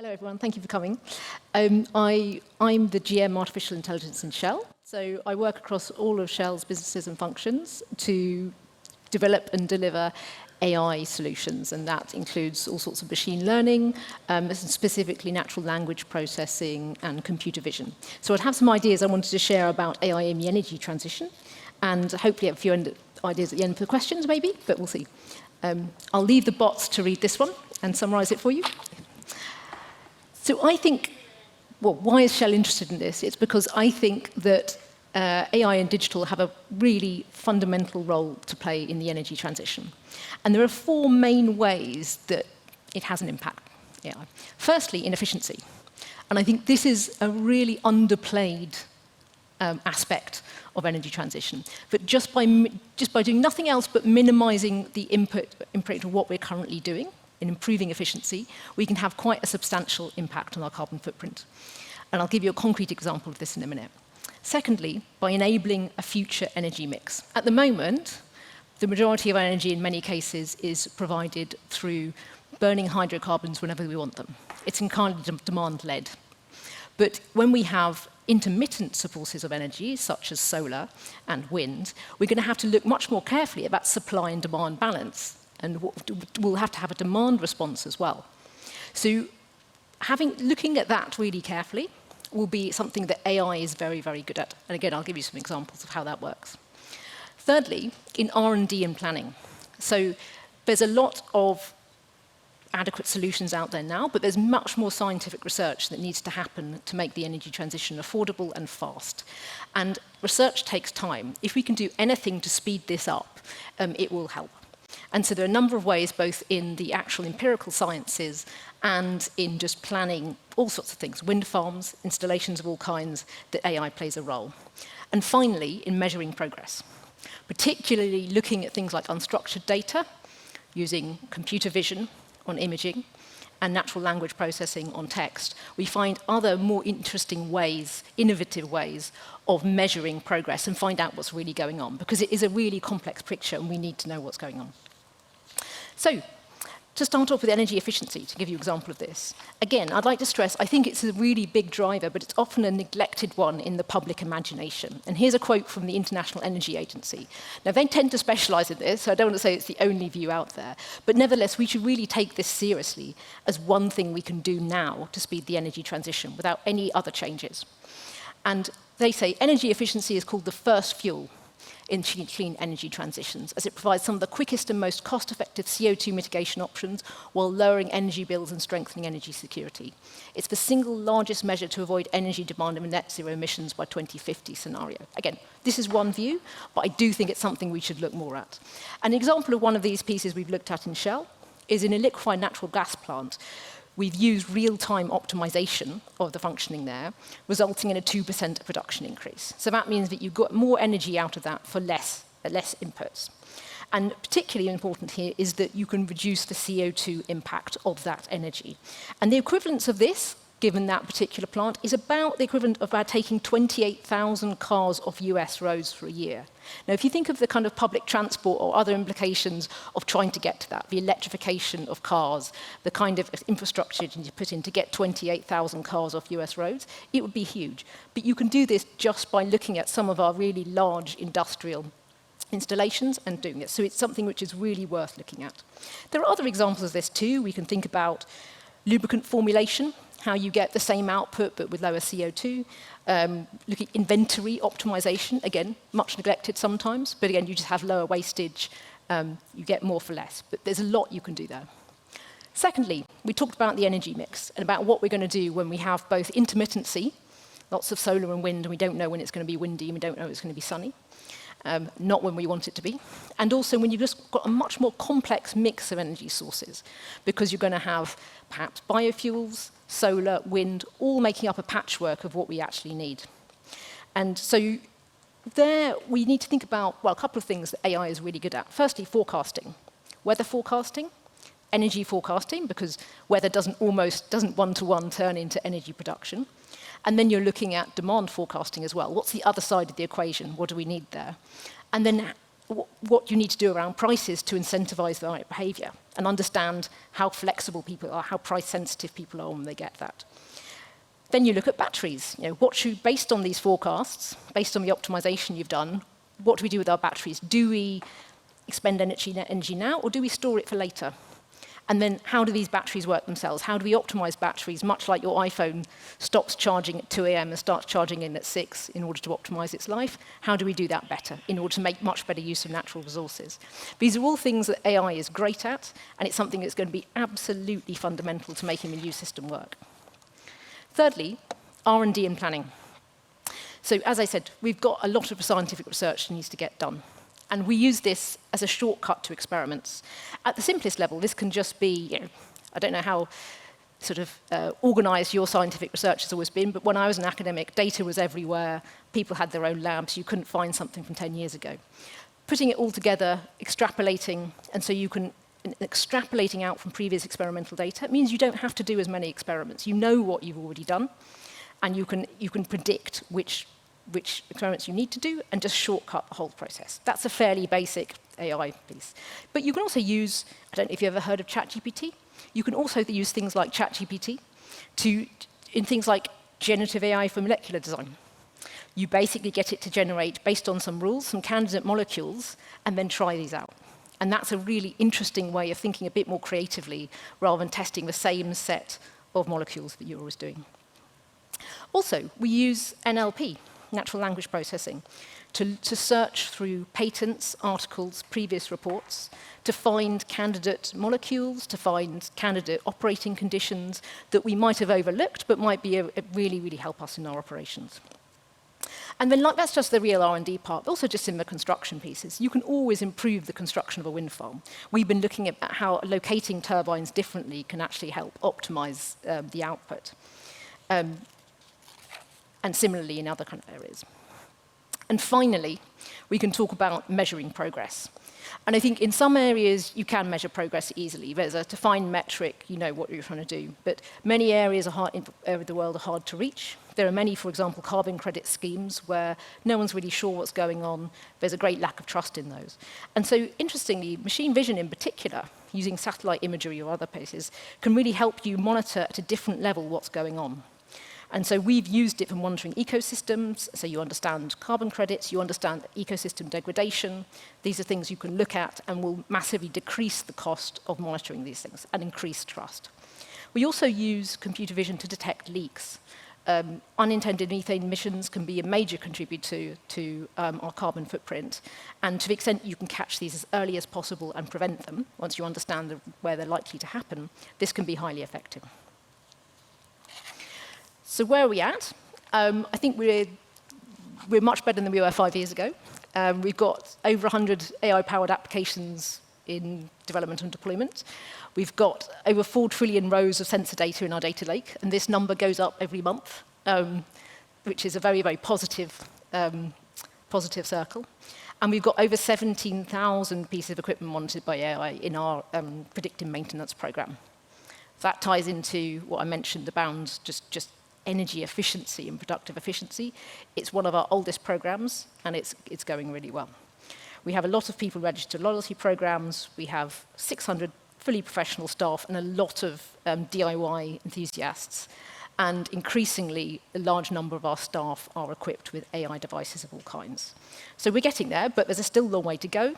Hello, everyone. Thank you for coming. I'm the GM Artificial Intelligence in Shell. So I work across all of Shell's businesses and functions to develop and deliver AI solutions, and that includes all sorts of machine learning, specifically natural language processing and computer vision. So I'd have some ideas I wanted to share about AI in the energy transition, and hopefully have a few ideas at the end for the questions, maybe, but we'll see. I'll leave the bots to read this one and summarize it for you. So I think, well, why is Shell interested in this? It's because I think that AI and digital have a really fundamental role to play in the energy transition. And there are four main ways that it has an impact. AI. Firstly, in efficiency. And I think this is a really underplayed aspect of energy transition. But just by doing nothing else but minimizing the impact of what we're currently doing, in improving efficiency, we can have quite a substantial impact on our carbon footprint. And I'll give you a concrete example of this in a minute. Secondly, by enabling a future energy mix. At the moment, the majority of our energy in many cases is provided through burning hydrocarbons whenever we want them. It's entirely demand-led. But when we have intermittent sources of energy, such as solar and wind, we're going to have to look much more carefully about supply and demand balance. And we'll have to have a demand response as well. So looking at that really carefully will be something that AI is very, very good at. And again, I'll give you some examples of how that works. Thirdly, in R&D and planning. So there's a lot of adequate solutions out there now, but there's much more scientific research that needs to happen to make the energy transition affordable and fast. And research takes time. If we can do anything to speed this up, it will help. And so there are a number of ways, both in the actual empirical sciences and in just planning all sorts of things, wind farms, installations of all kinds, that AI plays a role. And finally, in measuring progress, particularly looking at things like unstructured data, using computer vision on imaging, and natural language processing on text, we find other more interesting ways, innovative ways, of measuring progress and find out what's really going on, because it is a really complex picture and we need to know what's going on. So, to start off with energy efficiency, to give you an example of this. Again, I'd like to stress, I think it's a really big driver, but it's often a neglected one in the public imagination. And here's a quote from the International Energy Agency. Now, they tend to specialize in this, so I don't want to say it's the only view out there. But nevertheless, we should really take this seriously as one thing we can do now to speed the energy transition without any other changes. And they say energy efficiency is called the first fuel in clean energy transitions, as it provides some of the quickest and most cost-effective CO2 mitigation options while lowering energy bills and strengthening energy security. It's the single largest measure to avoid energy demand and net zero emissions by 2050 scenario. Again, this is one view, but I do think it's something we should look more at. An example of one of these pieces we've looked at in Shell is in a liquefied natural gas plant. We've used real-time optimization of the functioning there, resulting in a 2% production increase. So that means that you've got more energy out of that for less inputs. And particularly important here is that you can reduce the CO2 impact of that energy. And the equivalence of this, given that particular plant, is about the equivalent of about taking 28,000 cars off US roads for a year. Now, if you think of the kind of public transport or other implications of trying to get to that, the electrification of cars, the kind of infrastructure you need to put in to get 28,000 cars off US roads, it would be huge. But you can do this just by looking at some of our really large industrial installations and doing it. So it's something which is really worth looking at. There are other examples of this too. We can think about lubricant formulation, how you get the same output but with lower CO2. Looking at inventory optimization, again, much neglected sometimes, but again, you just have lower wastage, you get more for less. But there's a lot you can do there. Secondly, we talked about the energy mix and about what we're going to do when we have both intermittency, lots of solar and wind, and we don't know when it's going to be windy and we don't know when it's going to be sunny. Not when we want it to be. And also when you've just got a much more complex mix of energy sources, because you're going to have perhaps biofuels, solar, wind, all making up a patchwork of what we actually need. And so there we need to think about, well, a couple of things that AI is really good at. Firstly, forecasting. Weather forecasting, energy forecasting, because weather doesn't one-to-one turn into energy production. And then you're looking at demand forecasting as well. What's the other side of the equation? What do we need there? And then what you need to do around prices to incentivize the right behavior and understand how flexible people are, how price sensitive people are when they get that. Then you look at batteries. Based on these forecasts, based on the optimization you've done, what do we do with our batteries? Do we expend energy now, or do we store it for later? And then how do these batteries work themselves? How do we optimize batteries, much like your iPhone stops charging at 2 a.m. and starts charging in at 6 in order to optimize its life? How do we do that better in order to make much better use of natural resources? These are all things that AI is great at, and it's something that's going to be absolutely fundamental to making the new system work. Thirdly, R&D and planning. So as I said, we've got a lot of scientific research that needs to get done. And we use this as a shortcut to experiments. At the simplest level, this can just be, I don't know how sort of organized your scientific research has always been, but when I was an academic, data was everywhere. People had their own labs. You couldn't find something from 10 years ago. Putting it all together, extrapolating, and so you can extrapolating out from previous experimental data, it means you don't have to do as many experiments. You know what you've already done, and you can predict which experiments you need to do and just shortcut the whole process. That's a fairly basic AI piece. But you can also use, I don't know if you've ever heard of ChatGPT, you can also use things like ChatGPT in things like generative AI for molecular design. You basically get it to generate, based on some rules, some candidate molecules, and then try these out. And that's a really interesting way of thinking a bit more creatively rather than testing the same set of molecules that you're always doing. Also, we use NLP, natural language processing, to search through patents, articles, previous reports, to find candidate molecules, to find candidate operating conditions that we might have overlooked but might be really, really help us in our operations. And then that's just the real R&D part, but also just in the construction pieces. You can always improve the construction of a wind farm. We've been looking at how locating turbines differently can actually help optimize the output. And similarly in other kind of areas. And finally, we can talk about measuring progress. And I think in some areas, you can measure progress easily. There's a defined metric, you know what you're trying to do. But many areas in the world are hard to reach. There are many, for example, carbon credit schemes where no one's really sure what's going on. There's a great lack of trust in those. And so, interestingly, machine vision in particular, using satellite imagery or other places, can really help you monitor at a different level what's going on. And so we've used it for monitoring ecosystems, so you understand carbon credits, you understand ecosystem degradation. These are things you can look at and will massively decrease the cost of monitoring these things and increase trust. We also use computer vision to detect leaks. Unintended methane emissions can be a major contributor to our carbon footprint. And to the extent you can catch these as early as possible and prevent them, once you understand where they're likely to happen, this can be highly effective. So where are we at? I think we're much better than we were 5 years ago. We've got over 100 AI-powered applications in development and deployment. We've got over 4 trillion rows of sensor data in our data lake, and this number goes up every month, which is a very, very positive circle. And we've got over 17,000 pieces of equipment monitored by AI in our predictive maintenance program. That ties into what I mentioned about just energy efficiency and productive efficiency. It's one of our oldest programs, and it's going really well. We have a lot of people registered loyalty programs. We have 600 fully professional staff and a lot of DIY enthusiasts. And increasingly, a large number of our staff are equipped with AI devices of all kinds. So we're getting there, but there's still a long way to go.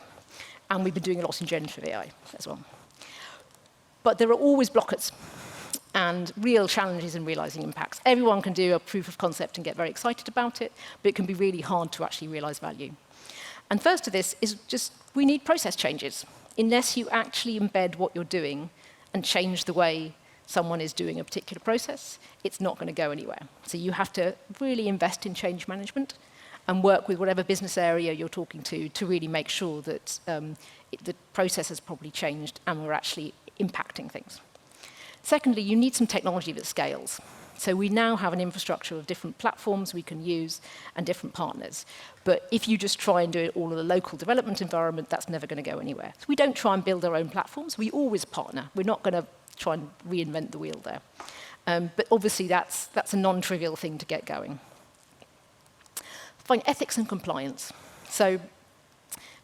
And we've been doing a lot in generative AI as well. But there are always blockers and real challenges in realizing impacts. Everyone can do a proof of concept and get very excited about it, but it can be really hard to actually realize value. And first to this is just, we need process changes. Unless you actually embed what you're doing and change the way someone is doing a particular process, it's not going to go anywhere. So you have to really invest in change management and work with whatever business area you're talking to really make sure that the process has probably changed and we're actually impacting things. Secondly, you need some technology that scales. So we now have an infrastructure of different platforms we can use and different partners. But if you just try and do it all in a local development environment, that's never going to go anywhere. So we don't try and build our own platforms. We always partner. We're not going to try and reinvent the wheel there. But obviously, that's a non-trivial thing to get going. Find ethics and compliance. So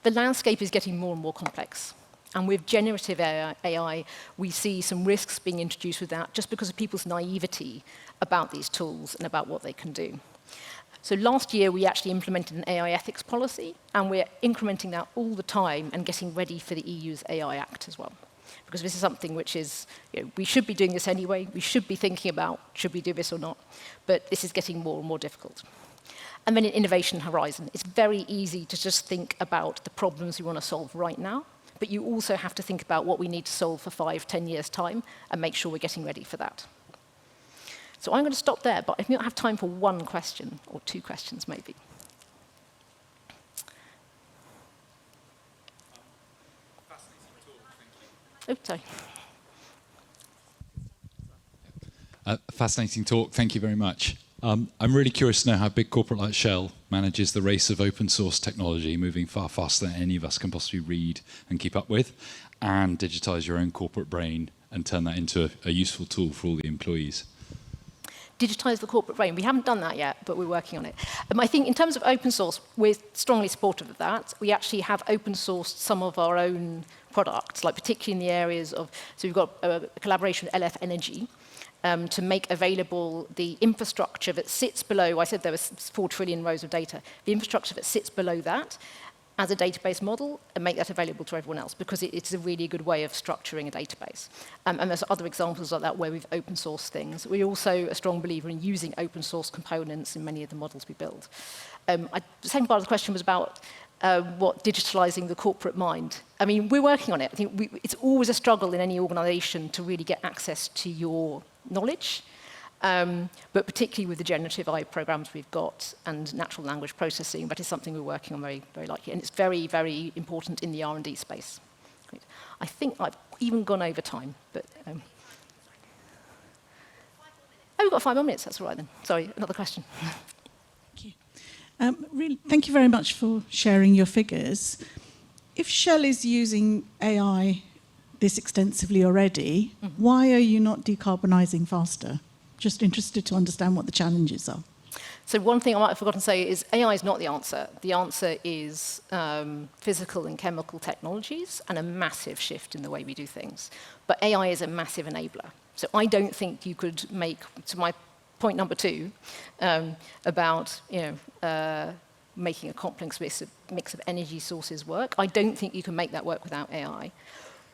The landscape is getting more and more complex. And with generative AI, we see some risks being introduced with that just because of people's naivety about these tools and about what they can do. So last year, we actually implemented an AI ethics policy, and we're incrementing that all the time and getting ready for the EU's AI Act as well. Because this is something which is, we should be doing this anyway. We should be thinking about, should we do this or not? But this is getting more and more difficult. And then in innovation horizon, it's very easy to just think about the problems we want to solve right now. But you also have to think about what we need to solve for 5, 10 years' time and make sure we're getting ready for that. So I'm going to stop there, but I think I have time for one question, or 2 questions maybe. Oh, sorry. Fascinating talk. Thank you very much. I'm really curious to know how a big corporate like Shell manages the race of open source technology, moving far faster than any of us can possibly read and keep up with, and digitize your own corporate brain and turn that into a useful tool for all the employees. Digitize the corporate brain. We haven't done that yet, but we're working on it. I think in terms of open source, we're strongly supportive of that. We actually have open sourced some of our own products, like particularly in the areas of, so we've got a collaboration with LF Energy, to make available the infrastructure that sits below, I said there was 4 trillion rows of data, the infrastructure that sits below that as a database model and make that available to everyone else because it's a really good way of structuring a database. And there's other examples like that where we've open sourced things. We're also a strong believer in using open source components in many of the models we build. The second part of the question was about what digitalizing the corporate mind. I mean, we're working on it. I think it's always a struggle in any organization to really get access to your knowledge, but particularly with the generative AI programs we've got and natural language processing, that is something we're working on very, very likely, and it's very, very important in the R&D space. Great. I think I've even gone over time, but oh, we've got 5 more minutes. That's all right then. Sorry, another question. Thank you. Really, thank you very much for sharing your figures. If Shell is using AI this extensively already, why are you not decarbonising faster? Just interested to understand what the challenges are. So one thing I might have forgotten to say is AI is not the answer. The answer is physical and chemical technologies and a massive shift in the way we do things. But AI is a massive enabler. So I don't think you could make, to my point number 2, about making a complex mix of energy sources work, I don't think you can make that work without AI.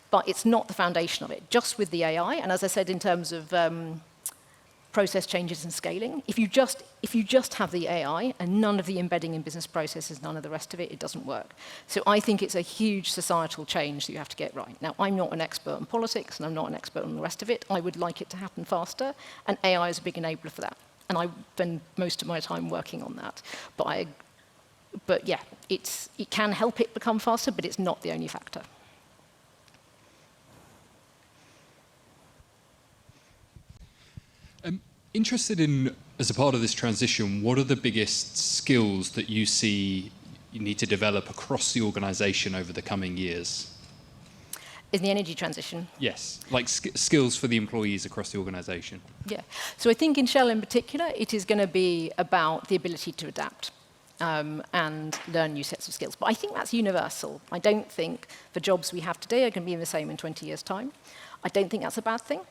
But it's not the foundation of it. Just with the AI, and as I said in terms of process changes and scaling, if you just have the AI and none of the embedding in business processes, none of the rest of it, it doesn't work. So I think it's a huge societal change that you have to get right. Now, I'm not an expert on politics, and I'm not an expert on the rest of it. I would like it to happen faster, and AI is a big enabler for that. And I spend most of my time working on that. But yeah, it can help it become faster, but it's not the only factor. Interested in, as a part of this transition, what are the biggest skills that you see you need to develop across the organization over the coming years? In the energy transition? Yes, like skills for the employees across the organization. Yeah, so I think in Shell in particular, it is going to be about the ability to adapt and learn new sets of skills. But I think that's universal. I don't think the jobs we have today are going to be the same in 20 years' time. I don't think that's a bad thing.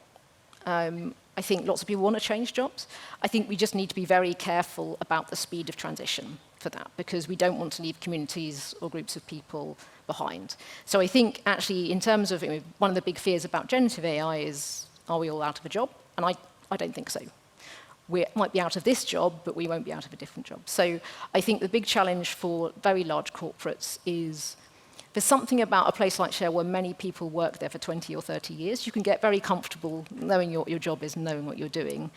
I think lots of people want to change jobs. I think we just need to be very careful about the speed of transition for that, because we don't want to leave communities or groups of people behind. So I think actually in terms of, one of the big fears about generative AI is, are we all out of a job? And I don't think so. We might be out of this job, but we won't be out of a different job. So I think the big challenge for very large corporates is there's something about a place like Shell where many people work there for 20 or 30 years. You can get very comfortable knowing what your job is and knowing what you're doing.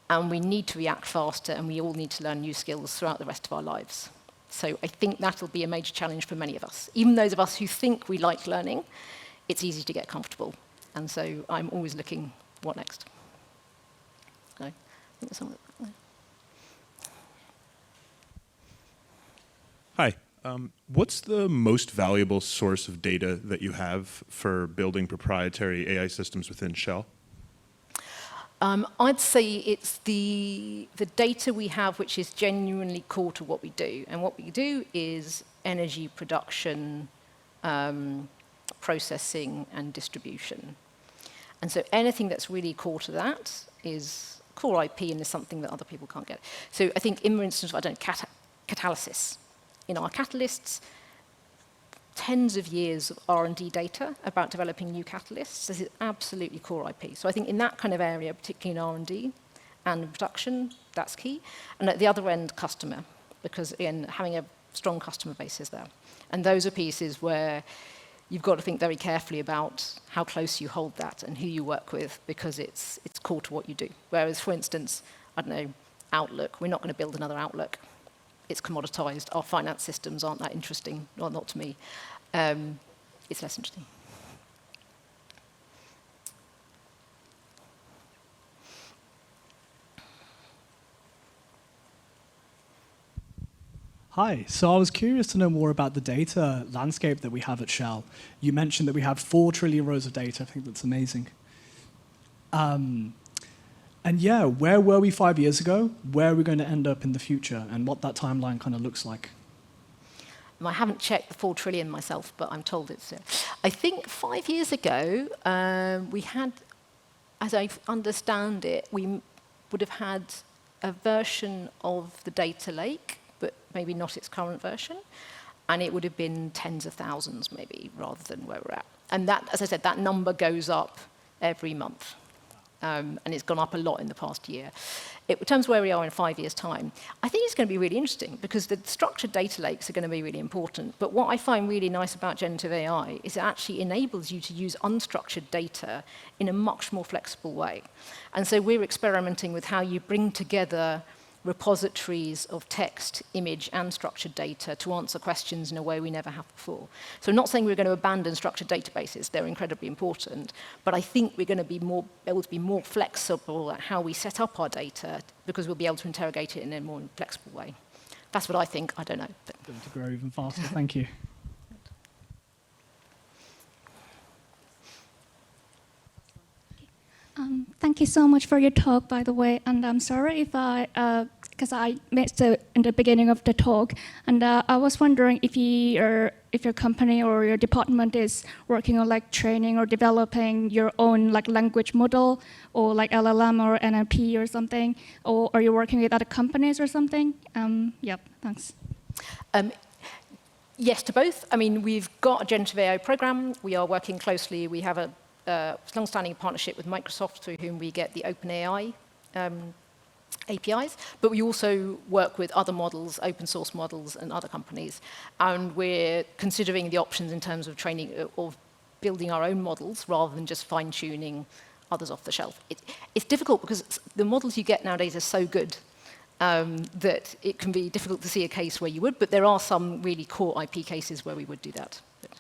And we need to react faster, and we all need to learn new skills throughout the rest of our lives. So I think that'll be a major challenge for many of us. Even those of us who think we like learning, it's easy to get comfortable. And so I'm always looking, what next? I think there's someone. Hi. What's the most valuable source of data that you have for building proprietary AI systems within Shell? I'd say it's the data we have which is genuinely core to what we do. And what we do is energy production, processing, and distribution. And so anything that's really core to that is core IP and is something that other people can't get. So I think in, for instance, catalysis. In our catalysts, tens of years of R&D data about developing new catalysts. This is absolutely core IP. So I think in that kind of area, particularly in R&D and production, that's key. And at the other end, customer, because again, having a strong customer base is there. And those are pieces where you've got to think very carefully about how close you hold that and who you work with, because it's core to what you do. Whereas, for instance, I don't know, Outlook, we're not going to build another Outlook. It's commoditized. Our finance systems aren't that interesting, well, not to me. It's less interesting. Hi, so I was curious to know more about the data landscape that we have at Shell. You mentioned that we have 4 trillion rows of data. I think that's amazing. And yeah, where were we 5 years ago? Where are we going to end up in the future? And what that timeline kind of looks like? I haven't checked the 4 trillion myself, but I'm told it's so. I think 5 years ago, we had, as I understand it, we would have had a version of the data lake, but maybe not its current version. And it would have been tens of thousands, maybe, rather than where we're at. And that, as I said, that number goes up every month. And it's gone up a lot in the past year. In terms of where we are in 5 years' time, I think it's going to be really interesting because the structured data lakes are going to be really important. But what I find really nice about generative AI is it actually enables you to use unstructured data in a much more flexible way. And so we're experimenting with how you bring together repositories of text, image, and structured data to answer questions in a way we never have before. So I'm not saying we're going to abandon structured databases. They're incredibly important. But I think we're going to be able to be more flexible at how we set up our data because we'll be able to interrogate it in a more flexible way. That's what I think. I don't know. But Going to grow even faster. Thank you. Thank you so much for your talk, by the way. And I'm sorry if because I missed it in the beginning of the talk. And I was wondering if your company or your department is working on like training or developing your own like language model or like LLM or NLP or something, or are you working with other companies or something? Yep, thanks. Yes, to both. I mean, we've got a generative AI program. We are working closely. We have a long-standing partnership with Microsoft through whom we get the OpenAI APIs, but we also work with other models, open source models, and other companies. And we're considering the options in terms of training or building our own models rather than just fine-tuning others off the shelf. It's difficult because the models you get nowadays are so good that it can be difficult to see a case where you would, but there are some really core IP cases where we would do that. But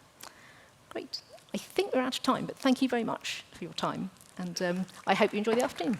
great. I think we're out of time, but thank you very much for your time. And I hope you enjoy the afternoon.